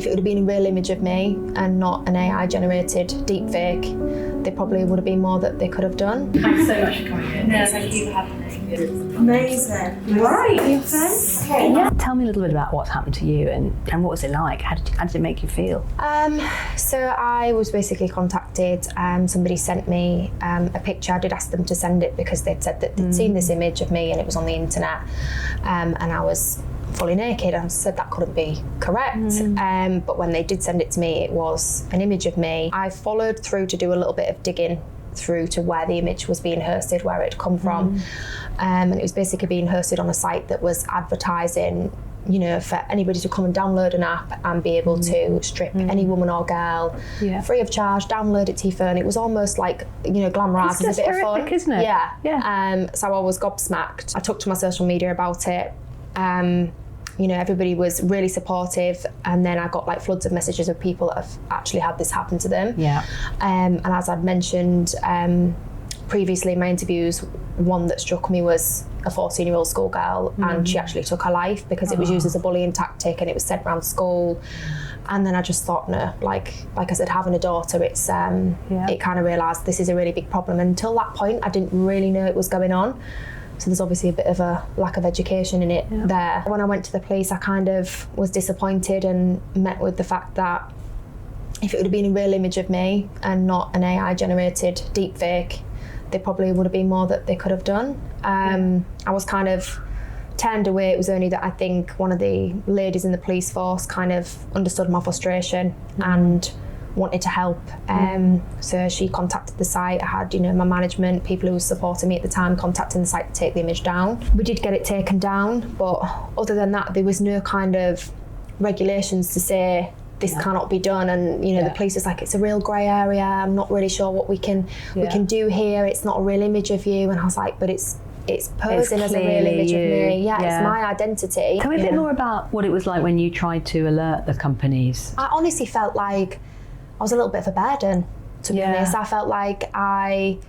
If it would have been a real image of me and not an AI generated deepfake, there probably would have been more that they could have done. Thanks so much for coming in. No, thank you for having me. Amazing. Right. Okay. Yeah. Tell me a little bit about what's happened to you and what was it like? How did it make you feel? So I was basically contacted. Somebody sent me a picture. I did ask them to send it because they'd said that they'd seen this image of me and it was on the internet, and I was fully naked. I said that couldn't be correct, but when they did send it to me, it was an image of me. I followed through to do a little bit of digging through to where the image was being hosted, where it had come from, and it was basically being hosted on a site that was advertising, you know, for anybody to come and download an app and be able to strip any woman or girl free of charge, download it to your phone. It was almost like, you know, glamorised as a bit of fun. Isn't it? Yeah. So I was gobsmacked. I took to my social media about it. You know, everybody was really supportive, and then I got like floods of messages of people that have actually had this happen to them. Yeah. And as I'd mentioned previously in my interviews, one that struck me was a 14-year-old schoolgirl, and she actually took her life because it was used as a bullying tactic and it was sent around school. And then I just thought, no, like I said, having a daughter, it's it kind of realised this is a really big problem. And until that point, I didn't really know it was going on. So there's obviously a bit of a lack of education in it there. When I went to the police, I kind of was disappointed and met with the fact that if it would have been a real image of me and not an AI generated deepfake, there probably would have been more that they could have done. I was kind of turned away. It was only that I think one of the ladies in the police force kind of understood my frustration and wanted to help. So she contacted the site. I had, you know, my management, people who were supporting me at the time, contacting the site to take the image down. We did get it taken down, but other than that, there was no kind of regulations to say this cannot be done. And, you know, the police was like, it's a real grey area. I'm not really sure what we can do here. It's not a real image of you. And I was like, but it's posing as a real image of me. Yeah, it's my identity. Tell me a bit more about what it was like when you tried to alert the companies. I honestly felt like I was a little bit of a burden, to be honest. I felt like I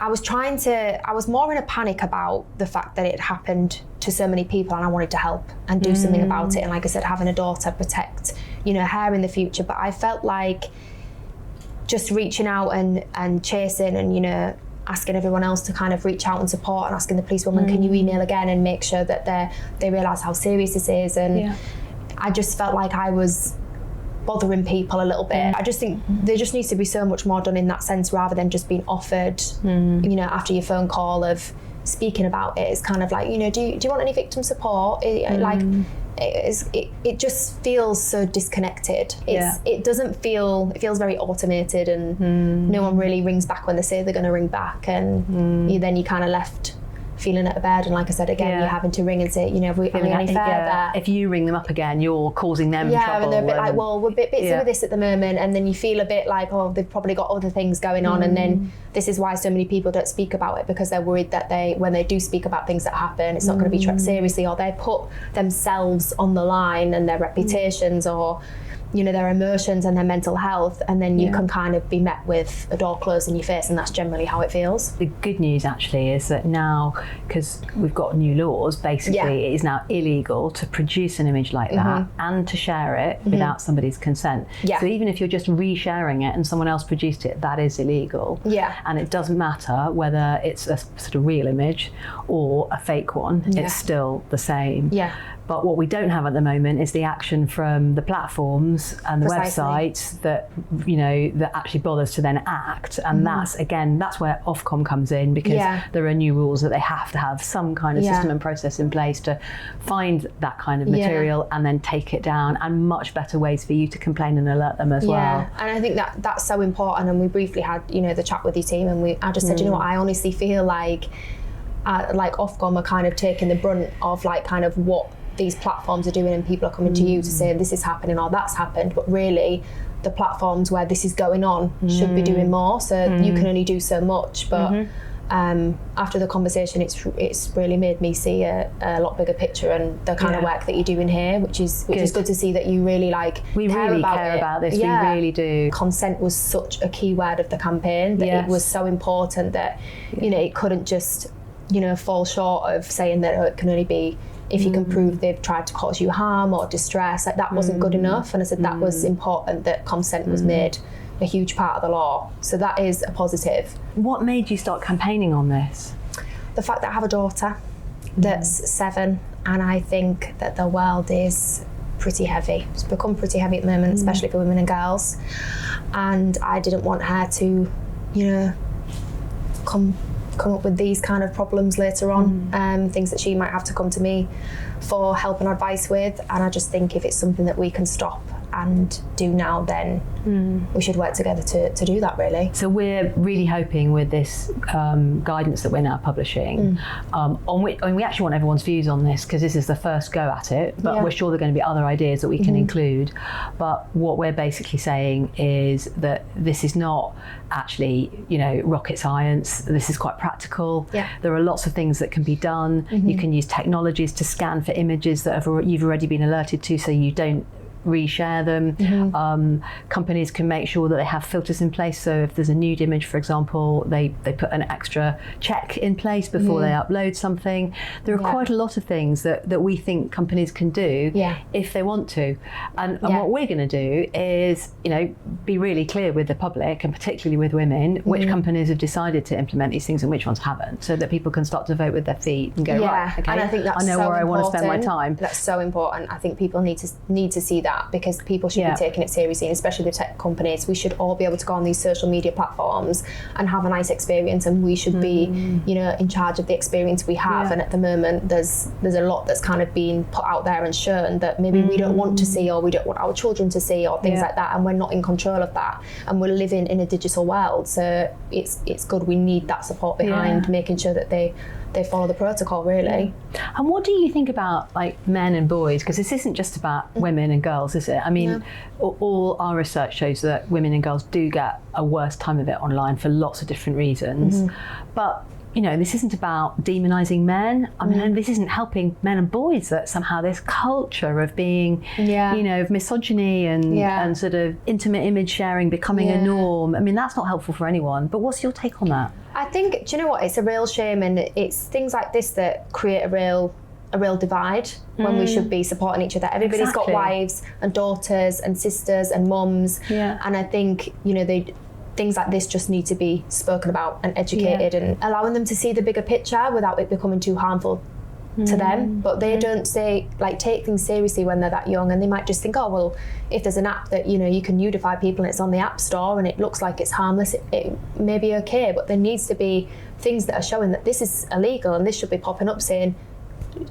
was more in a panic about the fact that it happened to so many people, and I wanted to help and do something about it. And like I said, having a daughter, protect, you know, her in the future. But I felt like just reaching out and chasing and, you know, asking everyone else to kind of reach out and support, and asking the policewoman, can you email again and make sure that they realise how serious this is. And I just felt like I was bothering people a little bit. I just think there just needs to be so much more done in that sense, rather than just being offered, you know, after your phone call of speaking about it. It's kind of like, you know, do you want any victim support? It just feels so disconnected. It feels very automated, and no one really rings back when they say they're going to ring back, and then you kind of left feeling at a bed. And like I said, again, you're having to ring and say, you know, are we any further? If you ring them up again, you're causing them trouble. And they're a bit like, well, we're a bit busy with this at the moment, and then you feel a bit like, oh, they've probably got other things going on. And then this is why so many people don't speak about it, because they're worried that when they do speak about things that happen, it's not going to be treated seriously, or they put themselves on the line and their reputations, or, you know, their emotions and their mental health, and then you can kind of be met with a door closed in your face, and that's generally how it feels. The good news actually is that now, because we've got new laws, basically it is now illegal to produce an image like that and to share it without somebody's consent. So even if you're just resharing it and someone else produced it, that is illegal. And it doesn't matter whether it's a sort of real image or a fake one, it's still the same. But what we don't have at the moment is the action from the platforms and the websites that, you know, that actually bothers to then act. And that's where Ofcom comes in, because there are new rules that they have to have some kind of system and process in place to find that kind of material and then take it down, and much better ways for you to complain and alert them as well. And I think that's so important. And we briefly had, you know, the chat with your team, and I just said, you know what, I honestly feel like Ofcom are kind of taking the brunt of like kind of what these platforms are doing, and people are coming to you to say this is happening or that's happened, but really the platforms where this is going on should be doing more. So you can only do so much, but after the conversation, it's really made me see a lot bigger picture, and the kind of work that you're doing here, which is good to see that you really care about this. We really do. Consent was such a key word of the campaign, that it was so important that you know, it couldn't just, you know, fall short of saying that it can only be if you can prove they've tried to cause you harm or distress, like that wasn't good enough. And I said that was important, that consent was made a huge part of the law. So that is a positive. What made you start campaigning on this? The fact that I have a daughter that's 7, and I think that the world is pretty heavy. It's become pretty heavy at the moment, especially for women and girls. And I didn't want her to, you know, come up with these kind of problems later on, things that she might have to come to me for help and advice with. And I just think if it's something that we can stop and do now, then we should work together to do that, really. So we're really hoping with this guidance that we're now publishing, on which, I mean, we actually want everyone's views on this, because this is the first go at it, but we're sure there are going to be other ideas that we can include. But what we're basically saying is that this is not actually, you know, rocket science. This is quite practical. There are lots of things that can be done. You can use technologies to scan for images that you've already been alerted to, so you don't reshare them. Companies can make sure that they have filters in place, so if there's a nude image, for example, they put an extra check in place before they upload something. There are quite a lot of things that we think companies can do if they want to, and what we're going to do is, you know, be really clear with the public, and particularly with women, which companies have decided to implement these things and which ones haven't, so that people can start to vote with their feet and go, right, okay, and I think that's I know so where important. I want to spend my time. That's so important. I think people need to see that, because people should be taking it seriously, and especially the tech companies. We should all be able to go on these social media platforms and have a nice experience, and we should be, you know, in charge of the experience we have. And at the moment, there's a lot that's kind of being put out there and shown that maybe we don't want to see, or we don't want our children to see, or things like that, and we're not in control of that, and we're living in a digital world. So it's good. We need that support behind making sure that they follow the protocol, really. And what do you think about, like, men and boys? Because this isn't just about women and girls, is it? I mean, all our research shows that women and girls do get a worse time of it online for lots of different reasons. But, you know, this isn't about demonising men. I mean, this isn't helping men and boys, that somehow this culture of being, you know, of misogyny and sort of intimate image sharing becoming a norm. I mean, that's not helpful for anyone. But what's your take on that? I think, do you know what? It's a real shame, and it's things like this that create a real divide when we should be supporting each other. Everybody's got wives and daughters and sisters and mums, and I think, you know, things like this just need to be spoken about and educated, and allowing them to see the bigger picture without it becoming too harmful to them. But they don't take things seriously when they're that young, and they might just think, oh well, if there's an app that, you know, you can nudify people and it's on the App Store and it looks like it's harmless, it may be okay. But there needs to be things that are showing that this is illegal, and this should be popping up saying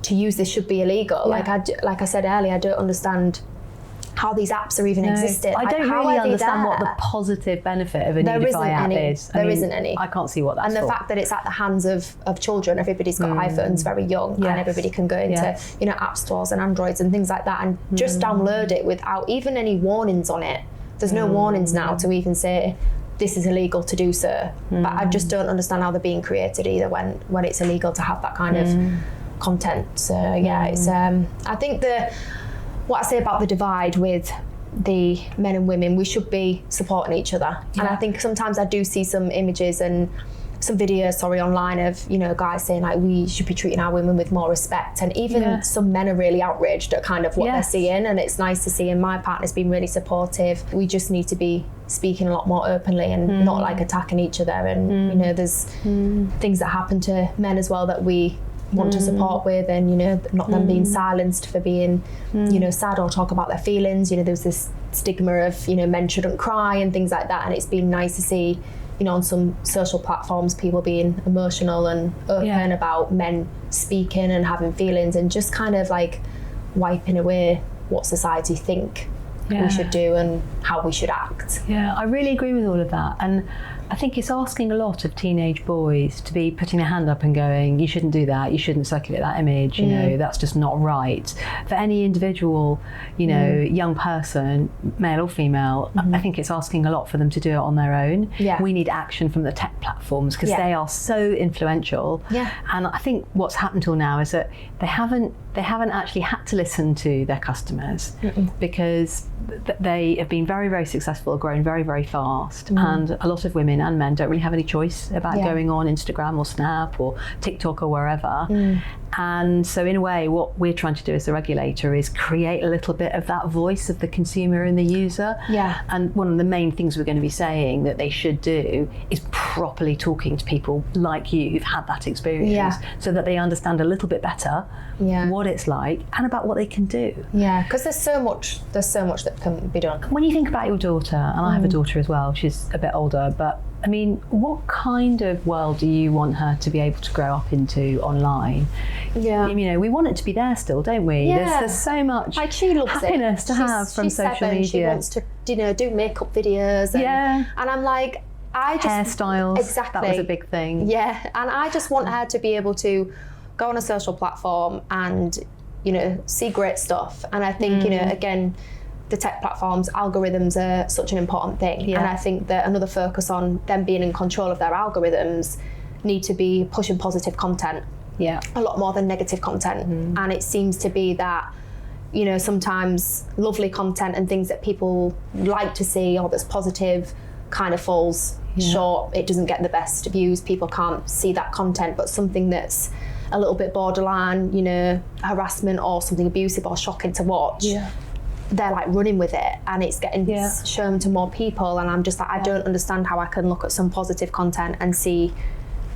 to use this should be illegal. Like I said earlier, I don't understand how these apps are even existing. I don't really understand what the positive benefit of a Nudify app is. There isn't any. I can't see what that's for. And the fact that it's at the hands of children, everybody's got iPhones very young, and everybody can go into you know, app stores and Androids and things like that, and just download it without even any warnings on it. There's no warnings now to even say this is illegal to do so. But I just don't understand how they're being created either when it's illegal to have that kind of content. So it's I think what I say about the divide with the men and women, we should be supporting each other. And I think sometimes I do see some images and some videos, online of, you know, guys saying like we should be treating our women with more respect, and even some men are really outraged at kind of what they're seeing, and it's nice to see, and my partner's been really supportive. We just need to be speaking a lot more openly and not like attacking each other, and you know, there's things that happen to men as well that we want to support with, and you know, not them being silenced for being you know, sad or talk about their feelings. You know, there's this stigma of, you know, men shouldn't cry and things like that, and it's been nice to see, you know, on some social platforms people being emotional and open about men speaking and having feelings, and just kind of like wiping away what society think we should do and how we should act. I really agree with all of that, and I think it's asking a lot of teenage boys to be putting their hand up and going, you shouldn't do that, you shouldn't circulate that image, you know, that's just not right. For any individual, you know, young person, male or female, I think it's asking a lot for them to do it on their own. We need action from the tech platforms, because they are so influential. And I think what's happened till now is that they haven't actually had to listen to their customers, because they have been very, very successful, grown very, very fast, and a lot of women and men don't really have any choice about going on Instagram or Snap or TikTok or wherever. And so in a way, what we're trying to do as the regulator is create a little bit of that voice of the consumer and the user. Yeah. And one of the main things we're going to be saying that they should do is properly talking to people like you who've had that experience, so that they understand a little bit better what it's like and about what they can do. Yeah, because there's so much that can be done. When you think about your daughter, and I have a daughter as well, she's a bit older, but I mean, what kind of world do you want her to be able to grow up into online? Yeah. You know, we want it to be there still, don't we? Yeah. There's so much like she loves happiness to have from she's social 7, media. She wants to, do makeup videos. And I'm like, I just... Hairstyles. Exactly. That was a big thing. Yeah, and I just want her to be able to go on a social platform and, see great stuff. And I think, again, the tech platforms, algorithms are such an important thing. Yeah. And I think that another focus on them being in control of their algorithms need to be pushing positive content. Yeah. A lot more than negative content. And it seems to be that, sometimes lovely content and things that people like to see or that's positive kind of falls short. It doesn't get the best views. People can't see that content, but something that's a little bit borderline, harassment or something abusive or shocking to watch. Yeah. They're like running with it and it's getting shown to more people, and I'm just like, I don't understand how I can look at some positive content and see,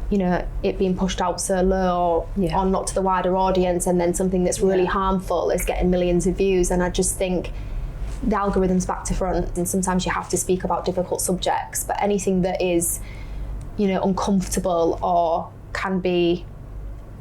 it being pushed out so low or not to the wider audience, and then something that's really harmful is getting millions of views. And I just think the algorithm's back to front, and sometimes you have to speak about difficult subjects, but anything that is, uncomfortable or can be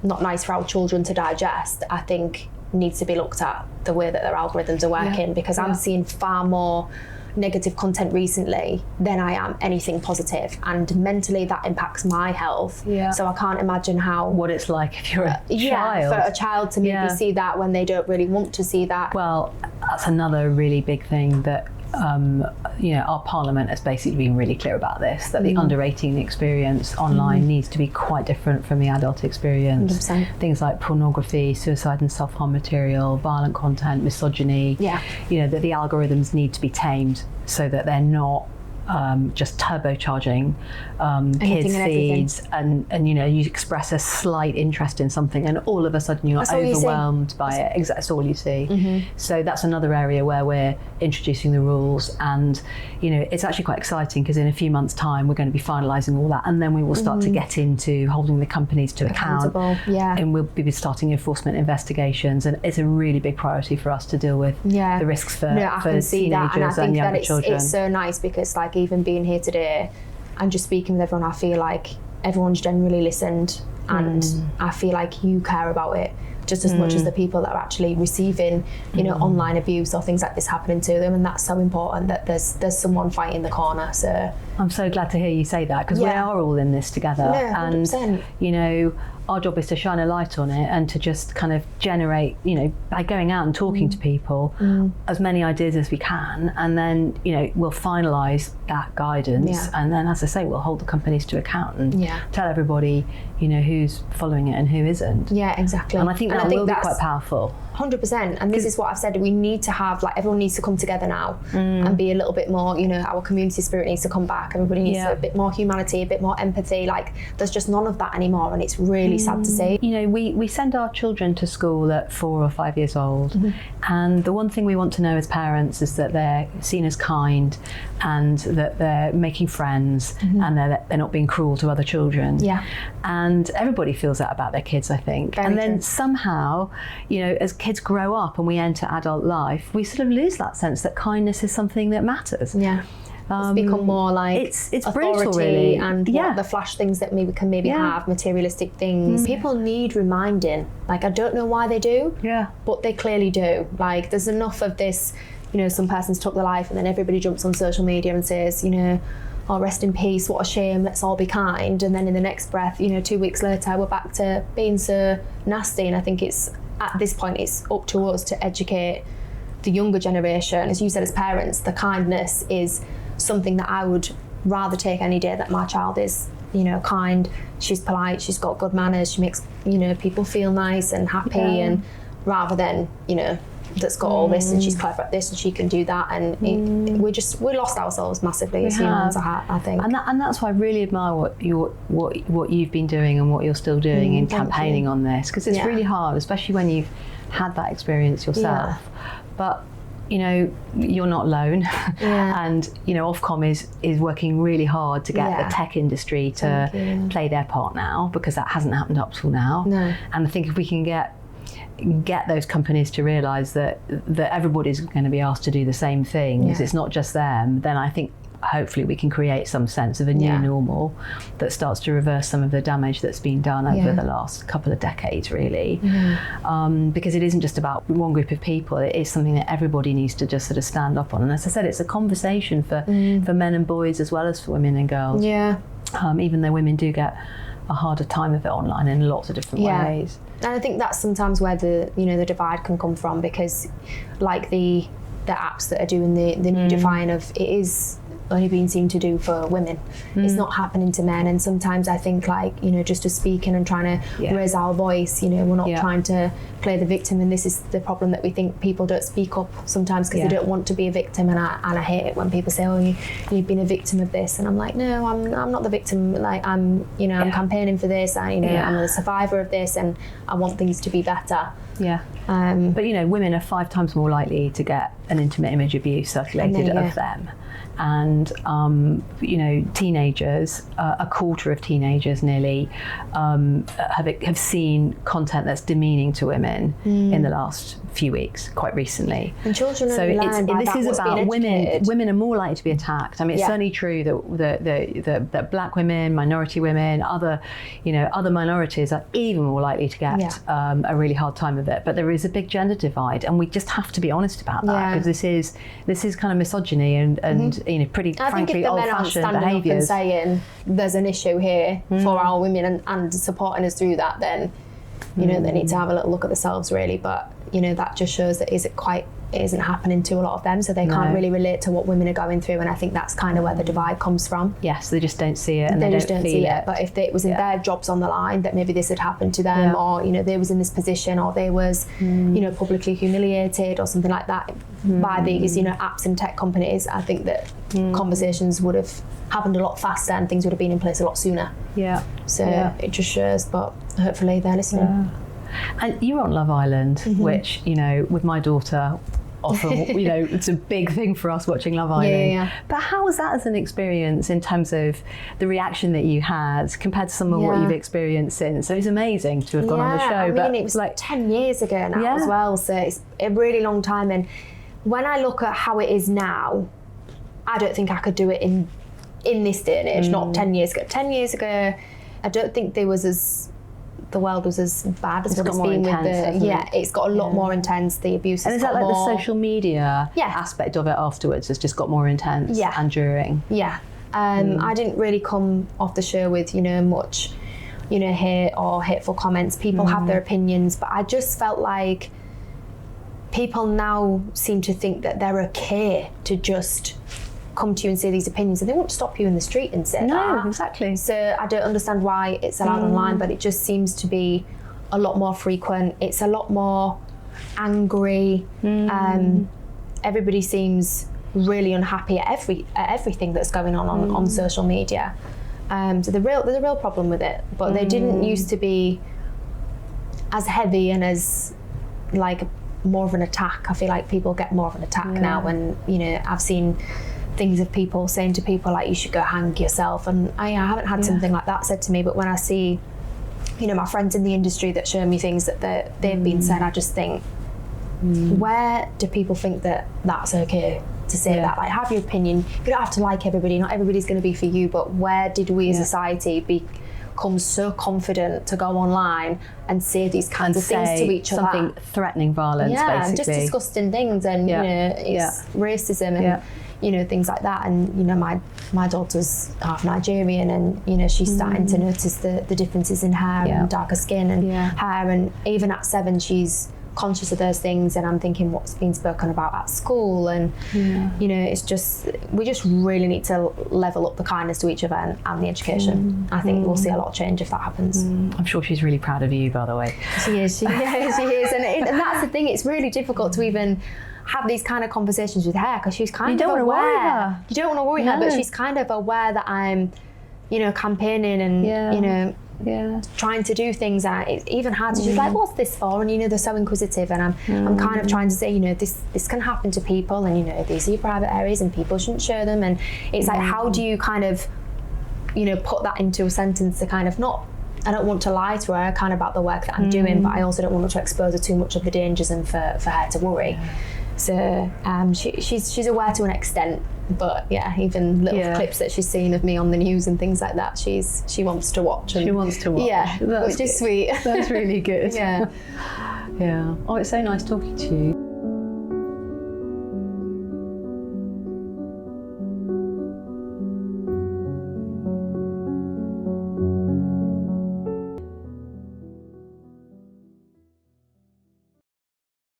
not nice for our children to digest, I think needs to be looked at the way that their algorithms are working, because I'm seeing far more negative content recently than I am anything positive, and mentally that impacts my health. So I can't imagine what it's like if you're a child. For a child to maybe see that when they don't really want to see that. Well, that's another really big thing that our Parliament has basically been really clear about this, that the under 18 experience online needs to be quite different from the adult experience. 100%. Things like pornography, suicide and self-harm material, violent content, misogyny, that the algorithms need to be tamed so that they're not just turbocharging kids' feeds, and you express a slight interest in something and all of a sudden you're overwhelmed by it. That's all you see. So that's another area where we're introducing the rules, and it's actually quite exciting because in a few months' time we're going to be finalising all that, and then we will start to get into holding the companies to account, and we'll be starting enforcement investigations, and it's a really big priority for us to deal with the risks for teenagers and younger children. It's so nice because even being here today and just speaking with everyone, I feel like everyone's generally listened, and I feel like you care about it just as much as the people that are actually receiving, online abuse or things like this happening to them, and that's so important that there's someone fighting the corner. So I'm so glad to hear you say that, because we are all in this together, and our job is to shine a light on it and to just kind of generate, by going out and talking to people, as many ideas as we can, and then, we'll finalise that guidance, and then, as I say, we'll hold the companies to account and tell everybody, who's following it and who isn't. Yeah, exactly. And I think that will be quite powerful. 100%, and this is what I've said, we need to have, everyone needs to come together now and be a little bit more, our community spirit needs to come back, everybody needs a bit more humanity, a bit more empathy, there's just none of that anymore, and it's really sad to see. We send our children to school at 4 or 5 years old, and the one thing we want to know as parents is that they're seen as kind, and that they're making friends, and they're not being cruel to other children. And everybody feels that about their kids, I think. Very and then true. somehow, as kids grow up and we enter adult life, we sort of lose that sense that kindness is something that matters. It's become more it's authority, brutal, really. and what the flash things that we can have, materialistic things. People need reminding. I don't know why they do, but they clearly do. There's enough of this, some person's took their life and then everybody jumps on social media and says, oh, rest in peace, what a shame, let's all be kind. And then in the next breath, 2 weeks later, we're back to being so nasty. And I think at this point, it's up to us to educate the younger generation. As you said, as parents, the kindness is something that I would rather take any day, that my child is, kind, she's polite, she's got good manners, she makes, people feel nice and happy, and rather than, that's got all this, and she's clever at this, and she can do that, and we lost ourselves massively as humans, I think. And that's why I really admire what you've been doing and what you're still doing in campaigning on this, because it's really hard, especially when you've had that experience yourself. But you know, you're not alone. And you know, Ofcom is working really hard to get the tech industry to play their part now, because that hasn't happened up till now. And I think if we can get those companies to realise that everybody's going to be asked to do the same things, it's not just them, then I think hopefully we can create some sense of a new normal that starts to reverse some of the damage that's been done over the last couple of decades, really. Because it isn't just about one group of people, it is something that everybody needs to just sort of stand up on. And as I said, it's a conversation for men and boys as well as for women and girls. Even though women do get a harder time of it online in lots of different ways. And I think that's sometimes where the divide can come from, because like the apps that are doing the nudifying of it is only being seen to do for women. It's not happening to men. And sometimes I think, like, you know, just as speaking and trying to raise our voice, you know, we're not trying to play the victim. And this is the problem, that we think people don't speak up sometimes because they don't want to be a victim. And I hate it when people say, oh, you've been a victim of this. And I'm like, no, I'm not the victim. Like, I'm campaigning for this. I'm a survivor of this, and I want things to be better. But you know, women are 5 times more likely to get an intimate image abuse circulated of them. And you know, teenagers, a quarter of teenagers nearly have seen content that's demeaning to women in the last few weeks, quite recently. And children are this is about women. Women are more likely to be attacked. I mean, it's certainly true that black women, minority women, other minorities are even more likely to get a really hard time of it. But there is a big gender divide, and we just have to be honest about that, because this is kind of misogyny and you know, pretty frankly old-fashioned behaviours. Up and saying there's an issue here for our women and supporting us through that, then you know, they need to have a little look at themselves, really. But you know, that just shows that it isn't happening to a lot of them, so they can't really relate to what women are going through. And I think that's kind of where the divide comes from. Yes, they just don't see it, and they just don't see it. But if it was in their jobs on the line, that maybe this had happened to them, or you know, they was in this position, or they was you know, publicly humiliated or something like that by these, you know, apps and tech companies, I think that conversations would have happened a lot faster, and things would have been in place a lot sooner. So it just shows, but hopefully they're listening. And you're on Love Island, which, you know, with my daughter, often, you know, it's a big thing for us watching Love Island. But how was that as an experience in terms of the reaction that you had compared to some of what you've experienced since? So it's amazing to have gone on the show. I mean, it was like 10 years ago now as well, so it's a really long time. And when I look at how it is now, I don't think I could do it in this day and age, not 10 years ago. 10 years ago, I don't think the world was as bad as what it's been with the it's got a lot more intense. The abuse has got more. And is that like the social media aspect of it afterwards has just got more intense and during? I didn't really come off the show with, you know, much, you know, hate or hateful comments. People have their opinions, but I just felt like people now seem to think that they're okay to just come to you and say these opinions, and they won't stop you in the street and say that. No, exactly. So I don't understand why it's allowed online, but it just seems to be a lot more frequent. It's a lot more angry. Everybody seems really unhappy at everything that's going on social media. So there's a real problem with it, but they didn't used to be as heavy and as like more of an attack. I feel like people get more of an attack now, when, you know, I've seen things of people saying to people like, you should go hang yourself, and I haven't had something like that said to me, but when I see, you know, my friends in the industry that show me things that they've been said, I just think, where do people think that that's okay to say that? Like, have your opinion, you don't have to like everybody, not everybody's going to be for you, but where did we as a society become so confident to go online and say these kinds of things to each other? Something threatening violence, basically. Just disgusting things, and you know, it's racism and you know, things like that. And you know, my daughter's half Nigerian, and you know, she's starting to notice the differences in hair and darker skin and hair, and even at 7 she's conscious of those things, and I'm thinking what's being spoken about at school, and you know, it's just, we just really need to level up the kindness to each other and the education. I think we'll see a lot of change if that happens. I'm sure she's really proud of you, by the way. She is, she is, and that's the thing, it's really difficult to even have these kind of conversations with her, because she's kind of aware. You don't want to worry her, but she's kind of aware that I'm, you know, campaigning and you know, trying to do things, and it's even hard. She's like, what's this for? And you know, they're so inquisitive, and I'm kind of trying to say, you know, this can happen to people, and you know, these are your private areas and people shouldn't show them, and it's like, how do you kind of, you know, put that into a sentence to kind of not, I don't want to lie to her kind of about the work that I'm doing, but I also don't want her to expose her too much of the dangers and for her to worry. So she's aware to an extent, but yeah, even little clips that she's seen of me on the news and things like that, she wants to watch. And, she wants to watch. Yeah, which is sweet. That's really good. Yeah. Yeah. Oh, it's so nice talking to you.